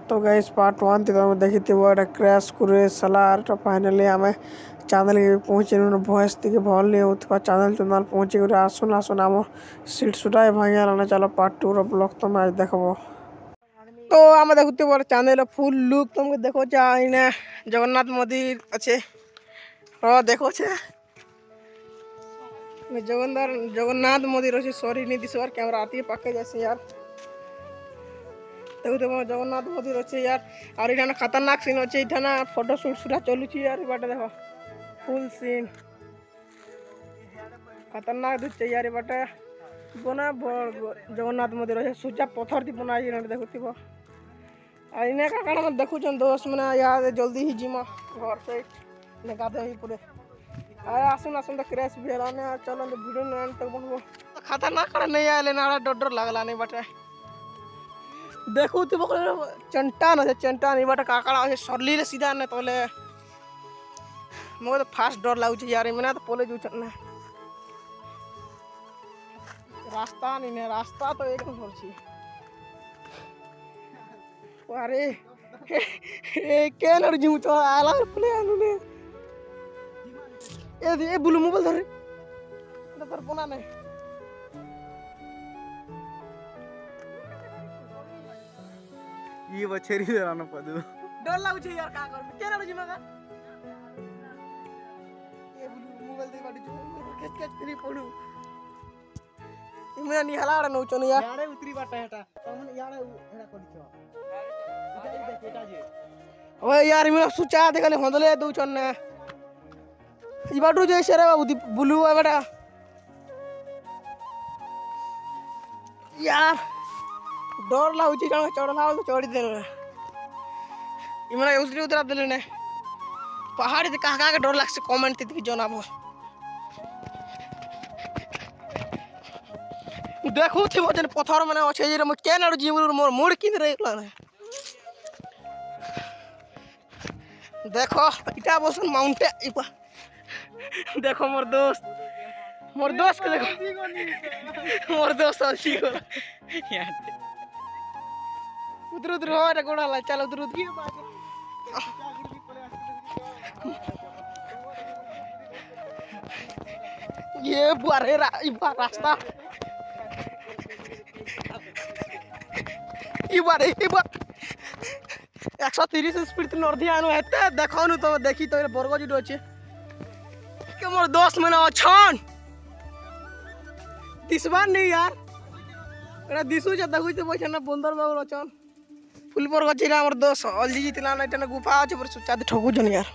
तो guys part 1 थी तो देखी क्रैश करे सलार तो फाइनली आम चैनल के पहुँचे भयस टी भल नहीं होता चैनल चैनल पहुँची आसुन आसुन आम सीट सुटा भांगी चलो पार्ट 2 ब्लॉग तुम आज देख तो आम देखुव चैनल फुल लुक तुमको देखो इने जगन्नाथ मंदिर अच्छे हाँ देखो जगन्नाथ मंदिर अच्छे सॉरी नहीं दिसवार कैमरा आती है पाके जैसे यार देखो जगन्नाथ मंदिर अच्छे यार और इठाना खतरनाक सीन अच्छे इठाना फोटो शूट सुधा चलुच यार बाटे देखो फुल सीन खतरनाक दिखे यार बाटे बना जगन्नाथ मंदिर अच्छे सूचा पत्थर थी बना देखुव और इन्हें का देखुन दोस्त मैंने यार जल्दी ही जिमा घर से गाधे ही पूरे अरे आसुन आसुन तो क्रैश भी है चलो वीडियो तक बनबो खतरनाक नहीं आए ना डर लगला नहीं बाटे देखो तो चंटा नहीं बट काकड़ा सरली सीधा ना तो मो तो फास्ट डर लगुच यार मैंने तो पले जो रास्ता नहीं ना रास्ता तो एक नंबर अरे के जिम तो आला प्ले आनुने ए बुलू मोबाइल धरे तर बना नहीं ये बछेरी देना पदु डर लागु छै यार का कर के ना जिमा का ये मोबाइल दे बाडी केच केच करी पडू इमना नि हलाड़ न उचन यार याडे उतरी बाटा हेटा तमन याडे हेडा करिछो इटा देख बेटा जे ओए यार इमना सुचा देखले हंदले दउचन ने ई बाटू जे शेरे बाबू बुलू आ बेटा यार डर लगुच चढ़ला तो चढ़ी दे इमना उसरी उतरा देले ने पहाड़ी से कहाँ के डर लगसे कमेंट थी जनाब देखू थी जन पत्थर मैंने अच्छे जे के ना जीव मोर मुड़ किन रही देखो इटा बसन माउंटे देखो मोर दोस्त के देखो मोर दोस्त अच्छी यार उधर उधर हो रे गोड़ा ला चल उधर उधर ये बुआरे रास्ता ये बारे 130 स्पीड नर्धी आनु हेते देखनु तो देखी तो बरगज जो अच्छे के मोर दोस्त मैंने अच्छन दिसबार नहीं यार एटा दिसु जे देखु तो बैठे ना बंदर बाबू अच्छन फुल बरगज रे हमर दोस्त अलजी जितला ना एटा गुफा अच्छे पर सुचा ठगु जन यार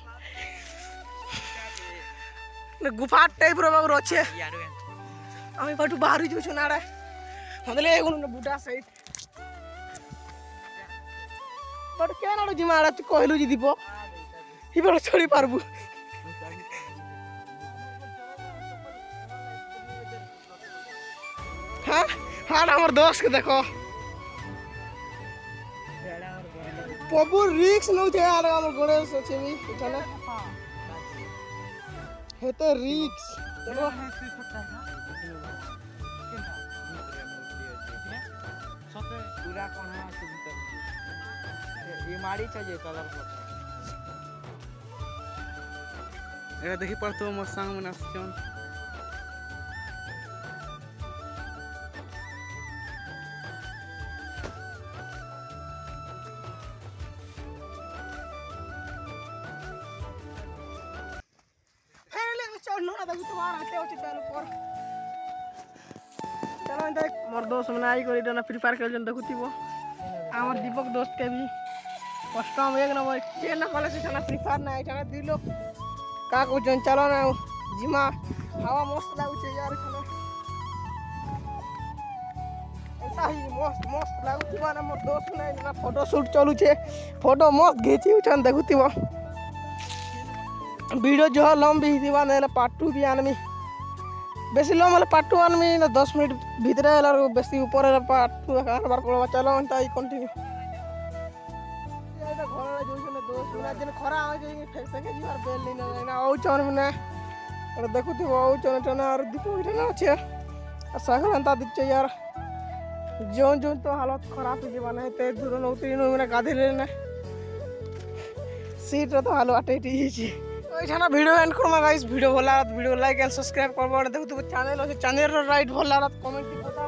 गुफा टाइप रो बाबू अच्छे আমি বাটু বাহারি যাচ্ছ না রে হদলে এগুলো বুটা সাইড বড় কেন আড় জিমা আড় তুই কইলু জি দিব ই বড় ছড়ি পারবু হ্যাঁ হ্যাঁ আমার দোস্ত কে দেখো প্রভু রিস্ক নউছে আর আমার গণেশ আছে বি এখানে হেতে রিস্ক দেখো पूरा कोना से भीतर ये माड़ी चाहिए कलर पर एरा देखि पड़तो मोर संग में नाचन हेले चढ़नो ना देखु तुम्हारा आते हो चिताल पर चलो देख मोर दोस्त मैंने आई करी देना फ्री फायर खेल देखुव आम दीपक दोस्त के भी फर्स्ट टाइम एक नंबर के ना कले से फ्री फायर ना एठाने दिलो का को जन चलो ना जिमा हवा मस्त लागुछ यार खाना ऐसा ही मस्त लागुछ ना मोर दोस्त ने ना फोटो शूट चलू छे फोटो मस्त घिची उठन देखुव वीडियो जो लंबी दिवा ने पार्ट 2 भी आनमी बेसी लो मतलब पार्ट 2 आनमी 10 मिनट भीतर बेसी ऊपर पार्ट 2 बार पड़वा चलो कंटिन्यू घर जो दोस्त मैंने खरा फेंके जीवार बेल नहीं ना औचन मैंने देखुव औचन टना और दीप इठना अच्छे सागल एंता दिखे यार जो जो तो हालत खराब हो जाना है दूर नौतरी मैंने गाधे ना सीट तो हाल आटे ওইখানে video and Karma guys video ভালো লাগলে ভিডিও লাইক এন্ড সাবস্ক্রাইব করবো আর দেখো তো চ্যানেল আছে চ্যানেলের রাইট ভালো লাগলে কমেন্ট করতে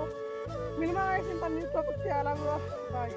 মিনিমাম গাইস ইনটা নিউ টপিক তে আলাদা বাই